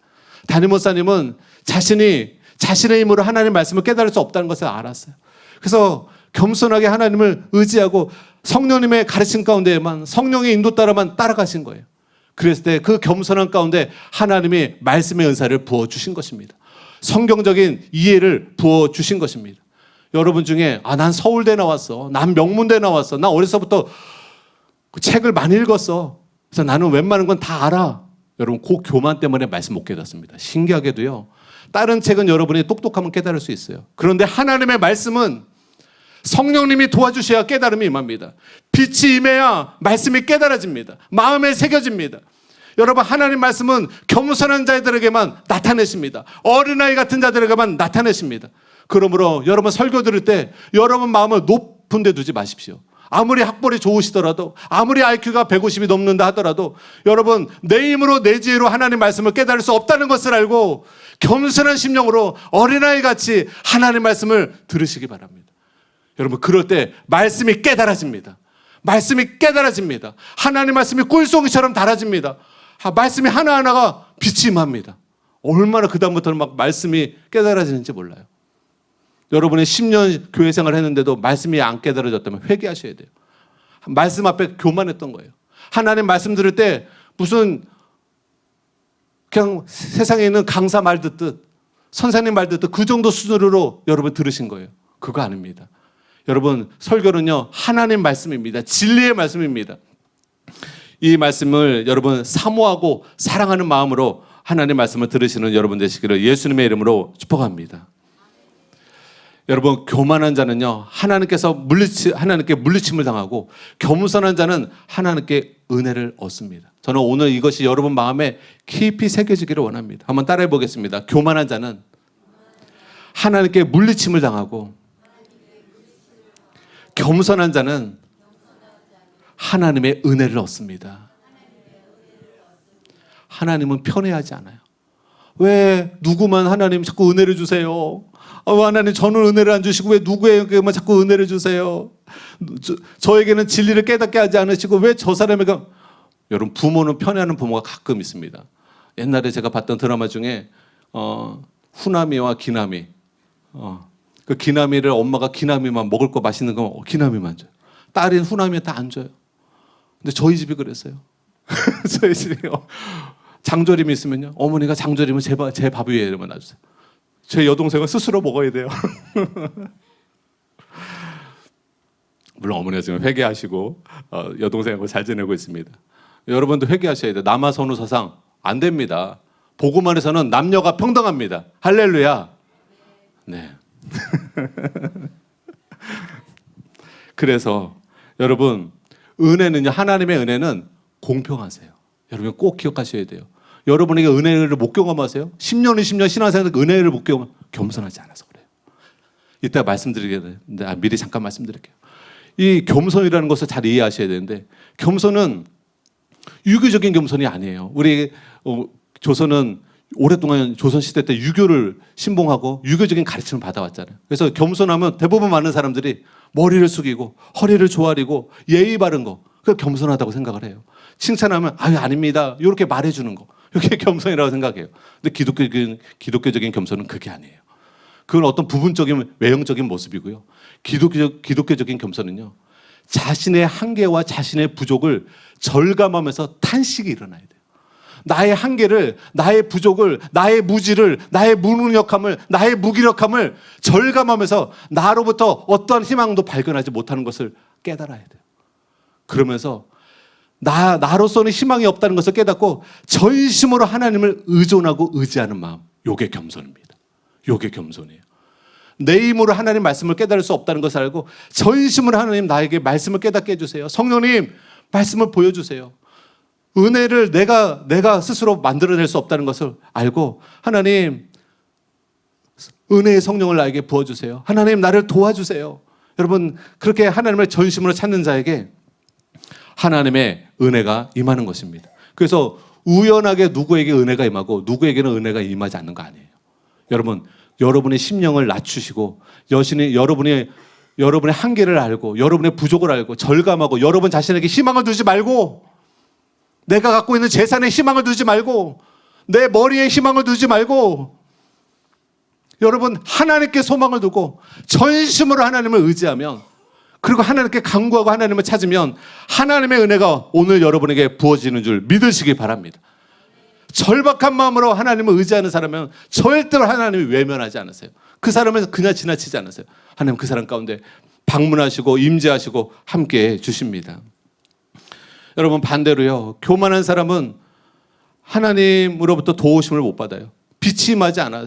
담임 목사님은 자신의 힘으로 하나님의 말씀을 깨달을 수 없다는 것을 알았어요. 그래서 겸손하게 하나님을 의지하고 성령님의 가르침 가운데에만, 성령의 인도 따라만 따라가신 거예요. 그랬을 때 그 겸손한 가운데 하나님이 말씀의 은사를 부어주신 것입니다. 성경적인 이해를 부어주신 것입니다. 여러분 중에 난 서울대 나왔어, 난 명문대 나왔어, 난 어려서부터 그 책을 많이 읽었어, 그래서 나는 웬만한 건 다 알아. 여러분 그 교만 때문에 말씀 못 깨닫습니다. 신기하게도요, 다른 책은 여러분이 똑똑하면 깨달을 수 있어요. 그런데 하나님의 말씀은 성령님이 도와주셔야 깨달음이 임합니다. 빛이 임해야 말씀이 깨달아집니다. 마음에 새겨집니다. 여러분 하나님 말씀은 겸손한 자들에게만 나타내십니다. 어린아이 같은 자들에게만 나타내십니다. 그러므로 여러분 설교 들을 때 여러분 마음을 높은 데 두지 마십시오. 아무리 학벌이 좋으시더라도, 아무리 IQ가 150이 넘는다 하더라도 여러분 내 힘으로 내 지혜로 하나님 말씀을 깨달을 수 없다는 것을 알고 겸손한 심령으로 어린아이 같이 하나님 말씀을 들으시기 바랍니다. 여러분 그럴 때 말씀이 깨달아집니다. 말씀이 깨달아집니다. 하나님 말씀이 꿀송이처럼 달아집니다. 말씀이 하나하나가 빛이 임합니다. 얼마나 그 다음부터는 막 말씀이 깨달아지는지 몰라요. 여러분이 10년 교회 생활을 했는데도 말씀이 안 깨달아졌다면 회개하셔야 돼요. 말씀 앞에 교만했던 거예요. 하나님 말씀 들을 때 무슨 그냥 세상에 있는 강사 말 듣듯, 선생님 말 듣듯 그 정도 수준으로 여러분 들으신 거예요. 그거 아닙니다. 여러분 설교는요 하나님 말씀입니다. 진리의 말씀입니다. 이 말씀을 여러분 사모하고 사랑하는 마음으로 하나님 말씀을 들으시는 여러분 되시기를 예수님의 이름으로 축복합니다. 여러분 교만한 자는요 하나님께 물리침을 당하고, 겸손한 자는 하나님께 은혜를 얻습니다. 저는 오늘 이것이 여러분 마음에 깊이 새겨지기를 원합니다. 한번 따라해 보겠습니다. 교만한 자는 하나님께 물리침을 당하고, 겸손한 자는 하나님의 은혜를 얻습니다. 하나님은 편애하지 않아요. 왜 누구만 하나님 자꾸 은혜를 주세요? 왜 하나님 저는 은혜를 안 주시고 왜 누구에게만 자꾸 은혜를 주세요? 저에게는 진리를 깨닫게 하지 않으시고 왜 저 사람에게. 여러분 부모는 편애하는 부모가 가끔 있습니다. 옛날에 제가 봤던 드라마 중에 후나미와 기나미, 그 기나미를 엄마가 기나미만 먹을 거 맛있는 거 기나미만 줘요. 딸인 후나미는 다 안 줘요. 근데 저희 집이 그랬어요. 저희 집이요. 장조림이 있으면요 어머니가 장조림을 제 밥 위에만 놔주세요. 제 여동생은 스스로 먹어야 돼요. 물론 어머니가 지금 회개하시고 여동생하고 잘 지내고 있습니다. 여러분도 회개하셔야 돼요. 남아선우서상 안 됩니다. 복음 안에서는 남녀가 평등합니다. 할렐루야. 네. 그래서 여러분 은혜는요, 하나님의 은혜는 공평하세요. 여러분 꼭 기억하셔야 돼요. 여러분에게 은혜를 못 경험하세요? 10년, 20년 신앙생활 은혜를 못 경험, 겸손하지 않아서 그래요. 이따가 말씀드리겠는데 미리 잠깐 말씀드릴게요. 이 겸손이라는 것을 잘 이해하셔야 되는데, 겸손은 유교적인 겸손이 아니에요. 우리 조선은 오랫동안 조선시대 때 유교를 신봉하고 유교적인 가르침을 받아왔잖아요. 그래서 겸손하면 대부분 많은 사람들이 머리를 숙이고 허리를 조아리고 예의 바른 거, 그걸 겸손하다고 생각을 해요. 칭찬하면 아닙니다 이렇게 말해주는 거, 이게 겸손이라고 생각해요. 근데 기독교적인 겸손은 그게 아니에요. 그건 어떤 부분적인 외형적인 모습이고요. 기독교적인 겸손은요 자신의 한계와 자신의 부족을 절감하면서 탄식이 일어나야 돼요. 나의 한계를, 나의 부족을, 나의 무지를, 나의 무능력함을, 나의 무기력함을 절감하면서 나로부터 어떠한 희망도 발견하지 못하는 것을 깨달아야 돼요. 그러면서 나로서는 희망이 없다는 것을 깨닫고 전심으로 하나님을 의존하고 의지하는 마음, 요게 겸손입니다. 요게 겸손이에요. 내 힘으로 하나님 말씀을 깨달을 수 없다는 것을 알고 전심으로 하나님 나에게 말씀을 깨닫게 해주세요. 성령님 말씀을 보여주세요. 은혜를 내가 스스로 만들어낼 수 없다는 것을 알고 하나님 은혜의 성령을 나에게 부어주세요. 하나님 나를 도와주세요. 여러분 그렇게 하나님을 전심으로 찾는 자에게 하나님의 은혜가 임하는 것입니다. 그래서 우연하게 누구에게 은혜가 임하고 누구에게는 은혜가 임하지 않는 거 아니에요. 여러분의 심령을 낮추시고 여러분의 한계를 알고 여러분의 부족을 알고 절감하고 여러분 자신에게 희망을 두지 말고 내가 갖고 있는 재산에 희망을 두지 말고 내 머리에 희망을 두지 말고 여러분 하나님께 소망을 두고 전심으로 하나님을 의지하면 그리고 하나님께 간구하고 하나님을 찾으면 하나님의 은혜가 오늘 여러분에게 부어지는 줄 믿으시기 바랍니다. 절박한 마음으로 하나님을 의지하는 사람은 절대로 하나님이 외면하지 않으세요. 그 사람은 그냥 지나치지 않으세요. 하나님 그 사람 가운데 방문하시고 임재하시고 함께해 주십니다. 여러분 반대로요. 교만한 사람은 하나님으로부터 도우심을 못 받아요. 빛이 임하지 않아요.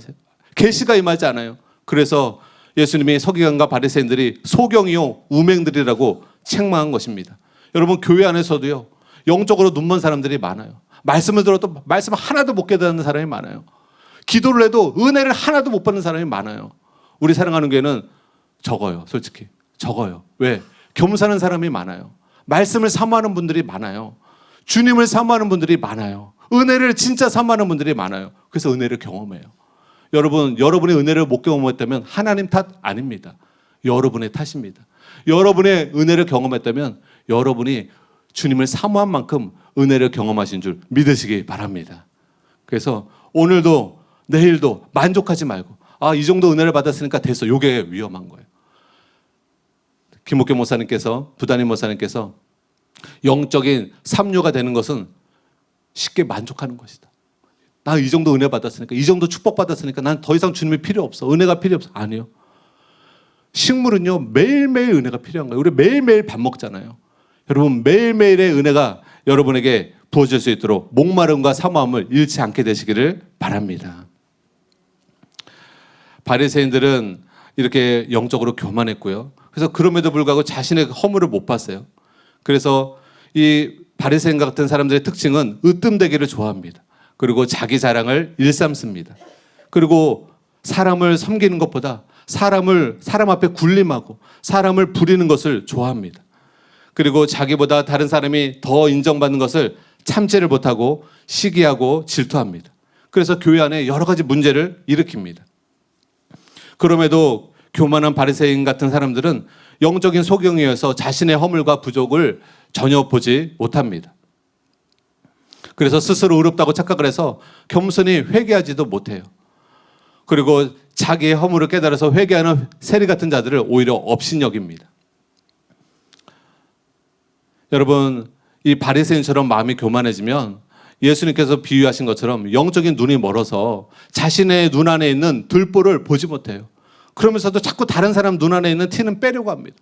계시가 임하지 않아요. 그래서 예수님이 서기관과 바리새인들이 소경이요 우맹들이라고 책망한 것입니다. 여러분 교회 안에서도요. 영적으로 눈먼 사람들이 많아요. 말씀을 들어도 말씀 하나도 못 깨닫는 사람이 많아요. 기도를 해도 은혜를 하나도 못 받는 사람이 많아요. 우리 사랑하는 교회는 적어요. 솔직히 적어요. 왜? 겸사하는 사람이 많아요. 말씀을 사모하는 분들이 많아요. 주님을 사모하는 분들이 많아요. 은혜를 진짜 사모하는 분들이 많아요. 그래서 은혜를 경험해요. 여러분의 은혜를 못 경험했다면 하나님 탓 아닙니다. 여러분의 탓입니다. 여러분의 은혜를 경험했다면 여러분이 주님을 사모한 만큼 은혜를 경험하신 줄 믿으시기 바랍니다. 그래서 오늘도 내일도 만족하지 말고 이 정도 은혜를 받았으니까 됐어. 이게 위험한 거예요. 김옥교 목사님께서 부단임 목사님께서 영적인 삼류가 되는 것은 쉽게 만족하는 것이다. 나 이 정도 은혜 받았으니까 이 정도 축복 받았으니까 난 더 이상 주님이 필요 없어. 은혜가 필요 없어. 아니요. 식물은요 매일매일 은혜가 필요한 거예요. 우리 매일매일 밥 먹잖아요. 여러분 매일매일의 은혜가 여러분에게 부어질 수 있도록 목마름과 사모함을 잃지 않게 되시기를 바랍니다. 바리새인들은 이렇게 영적으로 교만했고요. 그래서 그럼에도 불구하고 자신의 허물을 못 봤어요. 그래서 이 바리새인 같은 사람들의 특징은 으뜸되기를 좋아합니다. 그리고 자기 자랑을 일삼습니다. 그리고 사람을 섬기는 것보다 사람 앞에 군림하고 사람을 부리는 것을 좋아합니다. 그리고 자기보다 다른 사람이 더 인정받는 것을 참지를 못하고 시기하고 질투합니다. 그래서 교회 안에 여러 가지 문제를 일으킵니다. 그럼에도 교만한 바리새인 같은 사람들은 영적인 소경이어서 자신의 허물과 부족을 전혀 보지 못합니다. 그래서 스스로 의롭다고 착각을 해서 겸손히 회개하지도 못해요. 그리고 자기의 허물을 깨달아서 회개하는 세리 같은 자들을 오히려 업신여깁니다. 여러분 이 바리새인처럼 마음이 교만해지면 예수님께서 비유하신 것처럼 영적인 눈이 멀어서 자신의 눈 안에 있는 들보를 보지 못해요. 그러면서도 자꾸 다른 사람 눈 안에 있는 티는 빼려고 합니다.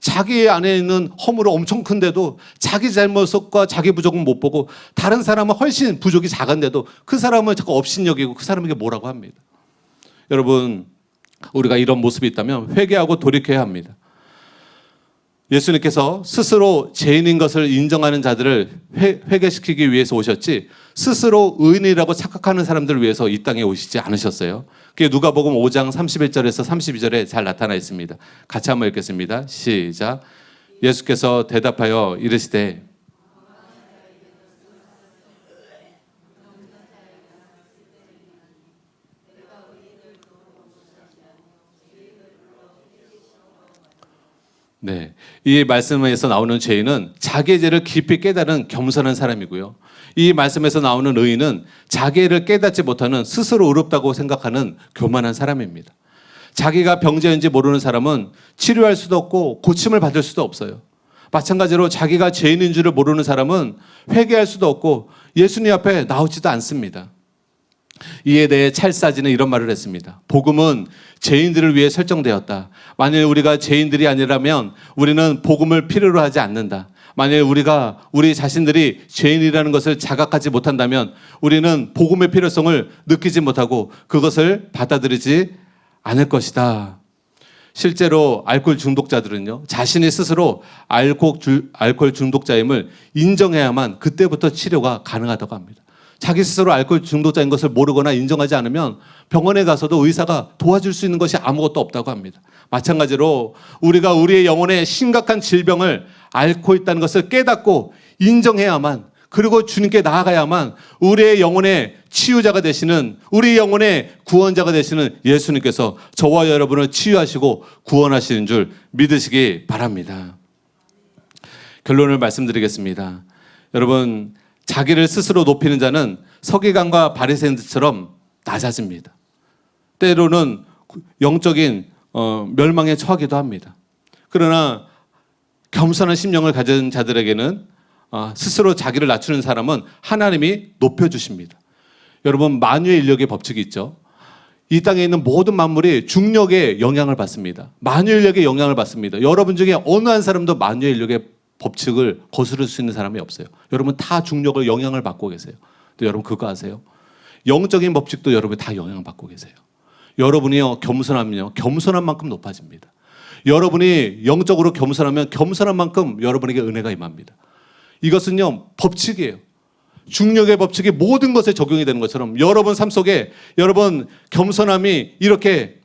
자기 안에 있는 허물은 엄청 큰데도 자기 잘못과 자기 부족은 못 보고 다른 사람은 훨씬 부족이 작은데도 그 사람을 자꾸 업신여기고 그 사람에게 뭐라고 합니다. 여러분 우리가 이런 모습이 있다면 회개하고 돌이켜야 합니다. 예수님께서 스스로 죄인인 것을 인정하는 자들을 회개시키기 위해서 오셨지 스스로 의인이라고 착각하는 사람들을 위해서 이 땅에 오시지 않으셨어요. 그게 누가복음 5장 31절에서 32절에 잘 나타나 있습니다. 같이 한번 읽겠습니다. 시작. 예수께서 대답하여 이르시되 네, 이 말씀에서 나오는 죄인은 자기의 죄를 깊이 깨달은 겸손한 사람이고요. 이 말씀에서 나오는 의인은 자기를 깨닫지 못하는 스스로 의롭다고 생각하는 교만한 사람입니다. 자기가 병자인지 모르는 사람은 치료할 수도 없고 고침을 받을 수도 없어요. 마찬가지로 자기가 죄인인 줄을 모르는 사람은 회개할 수도 없고 예수님 앞에 나오지도 않습니다. 이에 대해 찰스아지는 이런 말을 했습니다. 복음은 죄인들을 위해 설정되었다. 만일 우리가 죄인들이 아니라면 우리는 복음을 필요로 하지 않는다. 만일 우리 자신들이 죄인이라는 것을 자각하지 못한다면 우리는 복음의 필요성을 느끼지 못하고 그것을 받아들이지 않을 것이다 실제로 알코올 중독자들은요, 자신이 스스로 알코올 중독자임을 인정해야만 그때부터 치료가 가능하다고 합니다. 자기 스스로 알코올 중독자인 것을 모르거나 인정하지 않으면 병원에 가서도 의사가 도와줄 수 있는 것이 아무것도 없다고 합니다. 마찬가지로 우리가 우리의 영혼에 심각한 질병을 앓고 있다는 것을 깨닫고 인정해야만, 그리고 주님께 나아가야만 우리의 영혼의 치유자가 되시는, 우리 영혼의 구원자가 되시는 예수님께서 저와 여러분을 치유하시고 구원하시는 줄 믿으시기 바랍니다. 결론을 말씀드리겠습니다. 여러분, 자기를 스스로 높이는 자는 서기관과 바리새인들처럼 낮아집니다. 때로는 영적인 멸망에 처하기도 합니다. 그러나 겸손한 심령을 가진 자들에게는 스스로 자기를 낮추는 사람은 하나님이 높여주십니다. 여러분, 만유의 인력의 법칙이 있죠. 이 땅에 있는 모든 만물이 중력의 영향을 받습니다. 만유의 인력의 영향을 받습니다. 여러분 중에 어느 한 사람도 만유의 인력의 법칙을 거스를 수 있는 사람이 없어요. 여러분 다 중력을 영향을 받고 계세요. 또 여러분 그거 아세요? 영적인 법칙도 여러분이 다 영향을 받고 계세요. 여러분이요, 겸손하면요, 겸손한 만큼 높아집니다. 여러분이 영적으로 겸손하면 겸손한 만큼 여러분에게 은혜가 임합니다. 이것은요, 법칙이에요. 중력의 법칙이 모든 것에 적용이 되는 것처럼 여러분 삶 속에 여러분 겸손함이 이렇게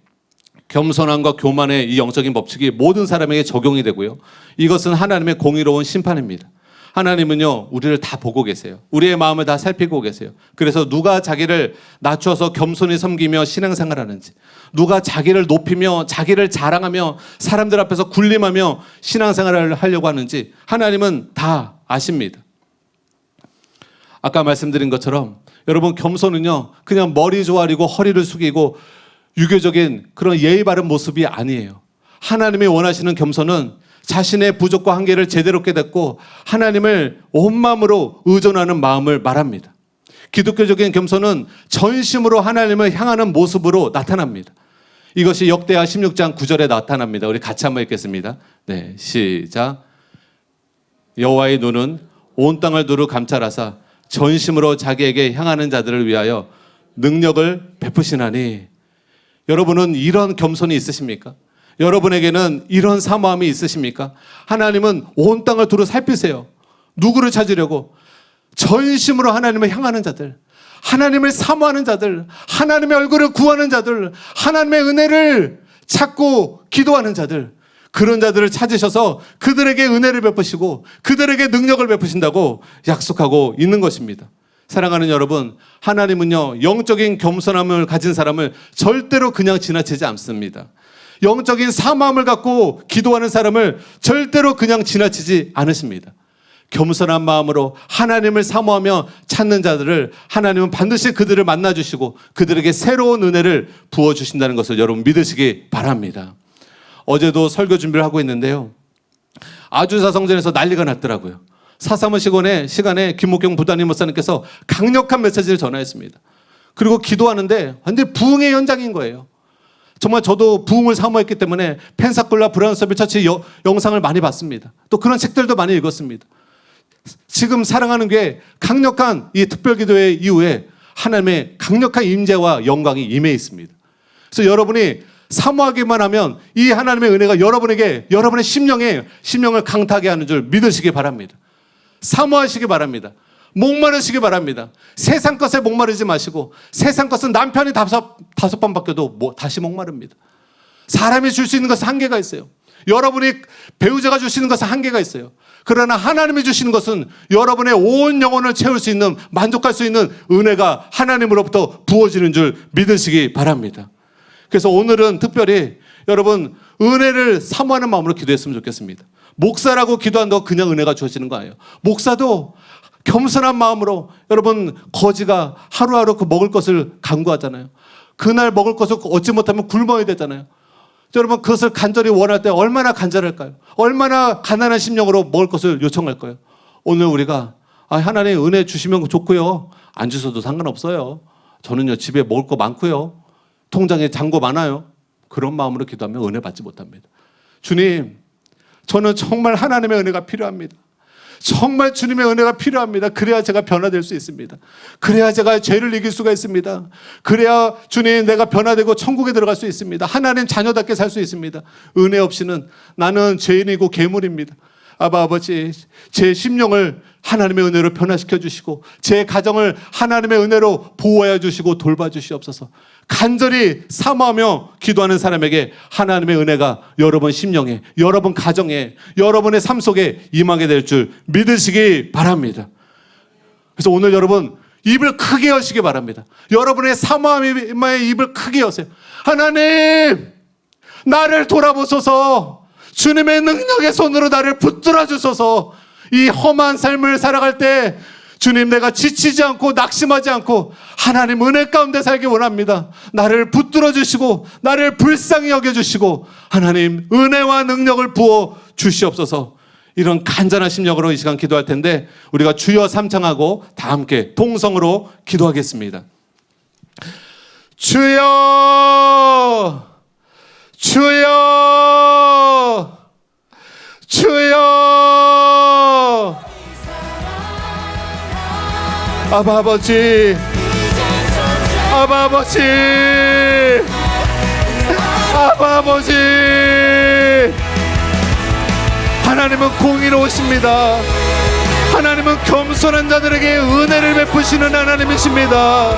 겸손함과 교만의 이 영적인 법칙이 모든 사람에게 적용이 되고요. 이것은 하나님의 공의로운 심판입니다. 하나님은요, 우리를 다 보고 계세요. 우리의 마음을 다 살피고 계세요. 그래서 누가 자기를 낮춰서 겸손히 섬기며 신앙생활하는지, 누가 자기를 높이며 자기를 자랑하며 사람들 앞에서 군림하며 신앙생활을 하려고 하는지 하나님은 다 아십니다. 아까 말씀드린 것처럼 여러분, 겸손은요, 그냥 머리 조아리고 허리를 숙이고 유교적인 그런 예의 바른 모습이 아니에요. 하나님이 원하시는 겸손은 자신의 부족과 한계를 제대로 깨닫고 하나님을 온 마음으로 의존하는 마음을 말합니다. 기독교적인 겸손은 전심으로 하나님을 향하는 모습으로 나타납니다. 이것이 역대하 16장 9절에 나타납니다. 우리 같이 한번 읽겠습니다. 네, 시작. 여호와의 눈은 온 땅을 두루 감찰하사 전심으로 자기에게 향하는 자들을 위하여 능력을 베푸시나니. 여러분은 이런 겸손이 있으십니까? 여러분에게는 이런 사모함이 있으십니까? 하나님은 온 땅을 두루 살피세요. 누구를 찾으려고? 전심으로 하나님을 향하는 자들, 하나님을 사모하는 자들, 하나님의 얼굴을 구하는 자들, 하나님의 은혜를 찾고 기도하는 자들, 그런 자들을 찾으셔서 그들에게 은혜를 베푸시고 그들에게 능력을 베푸신다고 약속하고 있는 것입니다. 사랑하는 여러분, 하나님은요, 영적인 겸손함을 가진 사람을 절대로 그냥 지나치지 않습니다. 영적인 사모함을 갖고 기도하는 사람을 절대로 그냥 지나치지 않으십니다. 겸손한 마음으로 하나님을 사모하며 찾는 자들을 하나님은 반드시 그들을 만나주시고 그들에게 새로운 은혜를 부어주신다는 것을 여러분 믿으시기 바랍니다. 어제도 설교 준비를 하고 있는데요, 아주사 성전에서 난리가 났더라고요. 사사모 시간에 김목경 부단임 목사님께서 강력한 메시지를 전하였습니다. 그리고 기도하는데 완전히 부흥의 현장인 거예요. 정말 저도 부흥을 사모했기 때문에 펜사콜라 브라운서빌 처치 영상을 많이 봤습니다. 또 그런 책들도 많이 읽었습니다. 지금 사랑하는 게 강력한 이 특별기도회 이후에 하나님의 강력한 임재와 영광이 임해 있습니다. 그래서 여러분이 사모하기만 하면 이 하나님의 은혜가 여러분에게 여러분의 심령을 강타하게 하는 줄 믿으시기 바랍니다. 사모하시기 바랍니다. 목마르시기 바랍니다. 세상 것에 목마르지 마시고, 세상 것은 남편이 다섯 번 바뀌어도 다시 목마릅니다. 사람이 줄 수 있는 것은 한계가 있어요. 여러분이 배우자가 주시는 것은 한계가 있어요. 그러나 하나님이 주시는 것은 여러분의 온 영혼을 채울 수 있는, 만족할 수 있는 은혜가 하나님으로부터 부어지는 줄 믿으시기 바랍니다. 그래서 오늘은 특별히 여러분 은혜를 사모하는 마음으로 기도했으면 좋겠습니다. 목사라고 기도한다고 그냥 은혜가 주어지는 거 아니에요. 목사도 겸손한 마음으로, 여러분 거지가 하루하루 그 먹을 것을 간구하잖아요. 그날 먹을 것을 얻지 못하면 굶어야 되잖아요. 여러분 그것을 간절히 원할 때 얼마나 간절할까요? 얼마나 가난한 심령으로 먹을 것을 요청할까요? 오늘 우리가 하나님 은혜 주시면 좋고요, 안 주셔도 상관없어요. 저는요 집에 먹을 거 많고요, 통장에 잔고 많아요. 그런 마음으로 기도하면 은혜 받지 못합니다. 주님, 저는 정말 하나님의 은혜가 필요합니다. 정말 주님의 은혜가 필요합니다. 그래야 제가 변화될 수 있습니다. 그래야 제가 죄를 이길 수가 있습니다. 그래야 주님 내가 변화되고 천국에 들어갈 수 있습니다. 하나님 자녀답게 살 수 있습니다. 은혜 없이는 나는 죄인이고 괴물입니다. 아버지, 제 심령을 하나님의 은혜로 변화시켜 주시고 제 가정을 하나님의 은혜로 보호하여 주시고 돌봐 주시옵소서. 간절히 사모하며 기도하는 사람에게 하나님의 은혜가 여러분 심령에, 여러분 가정에, 여러분의 삶 속에 임하게 될 줄 믿으시기 바랍니다. 그래서 오늘 여러분 입을 크게 여시기 바랍니다. 여러분의 사모함의 입을 크게 여세요. 하나님, 나를 돌아보소서. 주님의 능력의 손으로 나를 붙들어 주소서. 이 험한 삶을 살아갈 때 주님, 내가 지치지 않고 낙심하지 않고 하나님 은혜 가운데 살기 원합니다. 나를 붙들어 주시고 나를 불쌍히 여겨주시고 하나님 은혜와 능력을 부어 주시옵소서. 이런 간절한 심령으로 이 시간 기도할 텐데 우리가 주여 삼창하고 다 함께 동성으로 기도하겠습니다. 주여, 주여, 주여. 아버지, 아버지, 아버지. 하나님은 공의로우십니다. 하나님은 겸손한 자들에게 은혜를 베푸시는 하나님이십니다.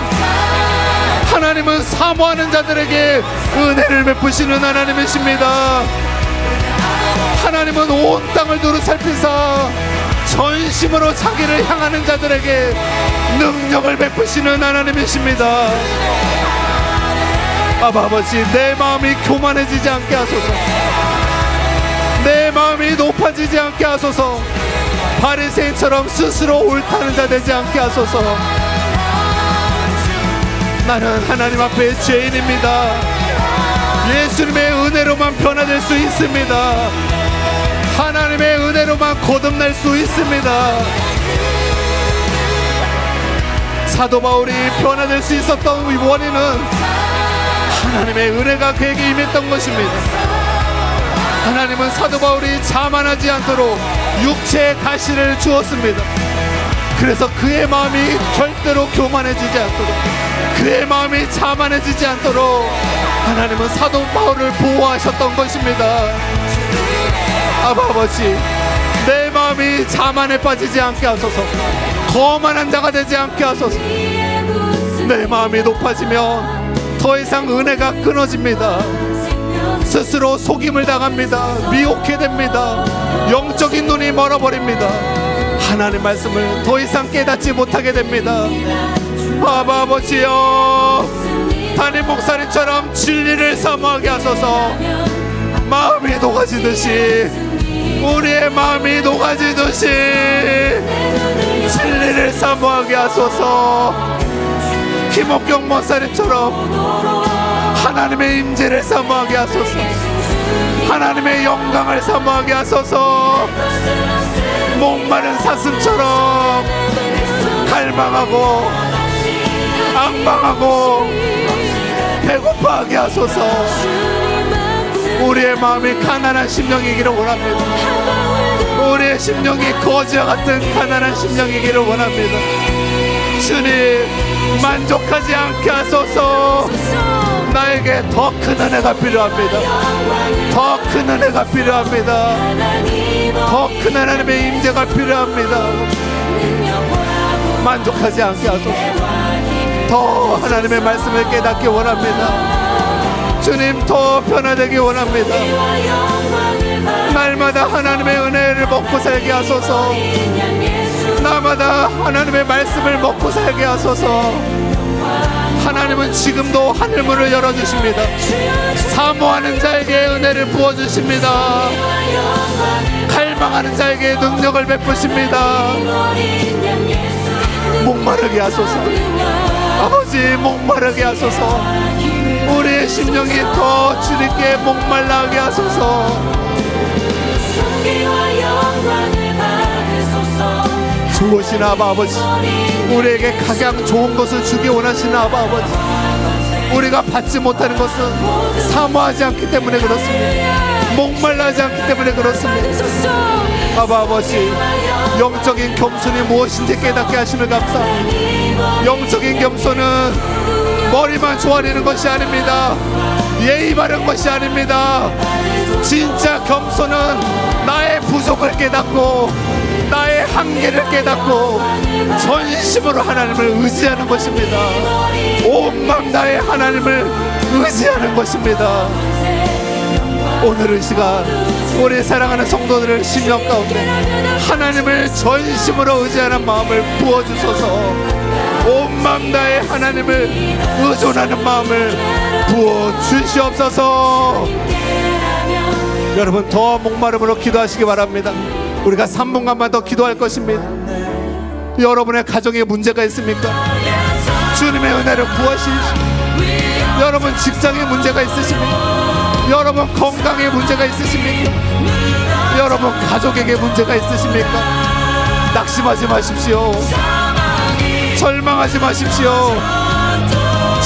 하나님은 사모하는 자들에게 은혜를 베푸시는 하나님이십니다. 하나님은 온 땅을 두루 살피사 전심으로 자기를 향하는 자들에게 능력을 베푸시는 하나님이십니다. 아버지, 내 마음이 교만해지지 않게 하소서. 내 마음이 높아지지 않게 하소서. 바리새인처럼 스스로 옳다는 자 되지 않게 하소서. 나는 하나님 앞에 죄인입니다. 예수님의 은혜로만 변화될 수 있습니다. 하나님의 은혜로만 거듭날 수 있습니다. 사도 바울이 변화될 수 있었던 원인은 하나님의 은혜가 그에게 임했던 것입니다. 하나님은 사도 바울이 자만하지 않도록 육체의 가시를 주었습니다. 그래서 그의 마음이 절대로 교만해지지 않도록, 그의 마음이 자만해지지 않도록 하나님은 사도 바울을 보호하셨던 것입니다. 아버지, 내 마음이 자만에 빠지지 않게 하소서. 거만한 자가 되지 않게 하소서. 내 마음이 높아지면 더 이상 은혜가 끊어집니다. 스스로 속임을 당합니다. 미혹게 됩니다. 영적인 눈이 멀어버립니다. 하나님 말씀을 더 이상 깨닫지 못하게 됩니다. 아버지여, 담임 목사님처럼 진리를 사모하게 하소서. 마음이 녹아지듯이, 우리의 마음이 녹아지듯이 진리를 사모하게 하소서. 김옥경 목사님처럼 하나님의 임재를 사모하게 하소서. 하나님의 영광을 사모하게 하소서. 목마른 사슴처럼 갈망하고 앙망하고 배고파하게 하소서. 우리의 마음이 가난한 심령이기를 원합니다. 우리의 심령이 거지와 같은 가난한 심령이기를 원합니다. 주님, 만족하지 않게 하소서. 나에게 더 큰 은혜가 필요합니다. 더 큰 은혜가 필요합니다. 더 큰 하나님의 임재가 필요합니다. 만족하지 않게 하소서. 더 하나님의 말씀을 깨닫기 원합니다. 주님, 더 변화되기 원합니다. 날마다 하나님의 은혜를 먹고 살게 하소서. 날마다 하나님의 말씀을 먹고 살게 하소서. 하나님은 지금도 하늘문을 열어주십니다. 사모하는 자에게 은혜를 부어주십니다. 갈망하는 자에게 능력을 베푸십니다. 목마르게 하소서. 아버지, 목마르게 하소서. 우리의 심령이 더 주님께 목말라하게 하소서. 좋으신 아버지, 우리에게 가장 좋은 것을 주기 원하시는 아버지, 우리가 받지 못하는 것은 사모하지 않기 때문에 그렇습니다. 목말라하지 않기 때문에 그렇습니다. 아버지, 영적인 겸손이 무엇인지 깨닫게 하심을 감사합니다. 영적인 겸손은 머리만 조아리는 것이 아닙니다. 예의 바른 것이 아닙니다. 진짜 겸손은 나의 부족을 깨닫고 나의 한계를 깨닫고 전심으로 하나님을 의지하는 것입니다. 온 맘 다해 하나님을 의지하는 것입니다. 오늘 이 시간 우리 사랑하는 성도들을 심령 가운데 하나님을 전심으로 의지하는 마음을 부어주소서. 온 맘 다해 하나님을 의존하는 마음을 부어주시옵소서. 여러분 더 목마름으로 기도하시기 바랍니다. 우리가 3분간만 더 기도할 것입니다. 여러분의 가정에 문제가 있습니까? 주님의 은혜를 구하시십시오. 여러분 직장에 문제가 있으십니까? 여러분 건강에 문제가 있으십니까? 여러분 가족에게 문제가 있으십니까? 낙심하지 마십시오. 절망하지 마십시오.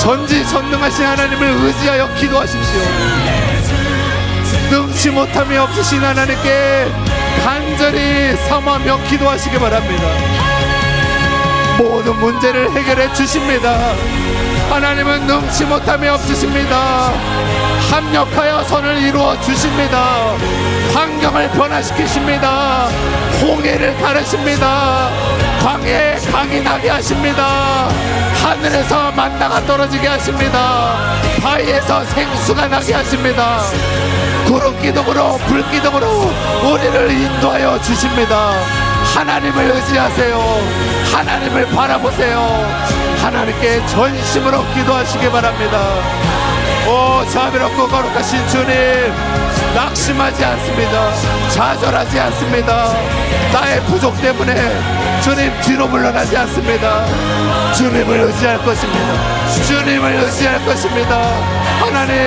전지전능하신 하나님을 의지하여 기도하십시오. 능치 못함이 없으신 하나님께 간절히 삼하며 기도하시기 바랍니다. 모든 문제를 해결해 주십니다. 하나님은 능치 못함이 없으십니다. 합력하여 선을 이루어 주십니다. 환경을 변화시키십니다. 홍해를 가르십니다. 광야에 강이 나게 하십니다. 하늘에서 만나가 떨어지게 하십니다. 바위에서 생수가 나게 하십니다. 구름 기둥으로 불 기둥으로 우리를 인도하여 주십니다. 하나님을 의지하세요. 하나님을 바라보세요. 하나님께 전심으로 기도하시기 바랍니다. 오 자비롭고 거룩하신 주님, 낙심하지 않습니다. 좌절하지 않습니다. 나의 부족 때문에 주님 뒤로 물러나지 않습니다. 주님을 의지할 것입니다. 주님을 의지할 것입니다. 하나님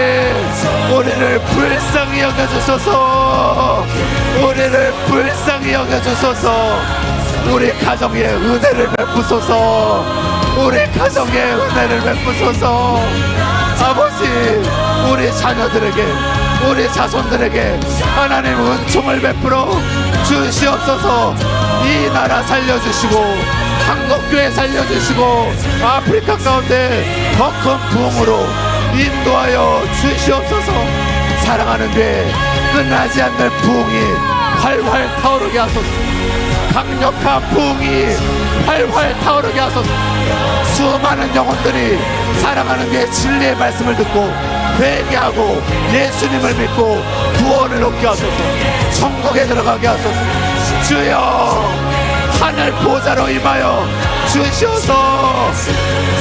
우리를 불쌍히 여겨주소서. 우리를 불쌍히 여겨주소서. 우리 가정에 은혜를 베푸소서. 우리 가정에 은혜를 베푸소서. 아버지 우리 자녀들에게 우리 자손들에게 하나님 은총을 베풀어 주시옵소서. 이 나라 살려주시고 한국교회 살려주시고 아프리카 가운데 더 큰 부흥으로 인도하여 주시옵소서. 사랑하는 교회 끝나지 않는 부흥이 활활 타오르게 하소서. 강력한 부흥이 활활 타오르게 하소서. 수많은 영혼들이 사랑하는 교회 진리의 말씀을 듣고 회개하고 예수님을 믿고 구원을 얻게 하소서. 천국에 들어가게 하소서. 주여 하늘 보좌로 임하여 주시옵소서.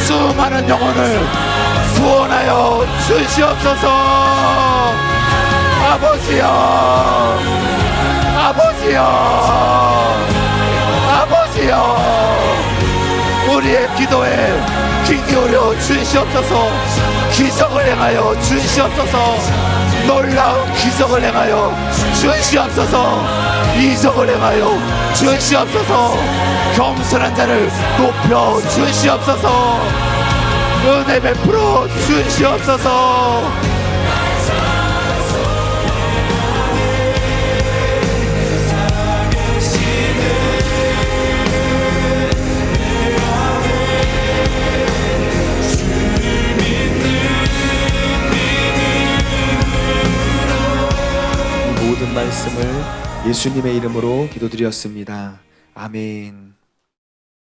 수많은 영혼을 구원하여 주시옵소서. 아버지여 아버지여 아버지여 우리의 기도에 귀 기울여 주시옵소서. 기적을 행하여 주시옵소서. 놀라운 기적을 행하여 주시옵소서. 이적을 행하여 주시옵소서. 겸손한 자를 높여 주시옵소서. 은혜 베풀어 주시옵소서. 모든 말씀을 예수님의 이름으로 기도드렸습니다. 아멘.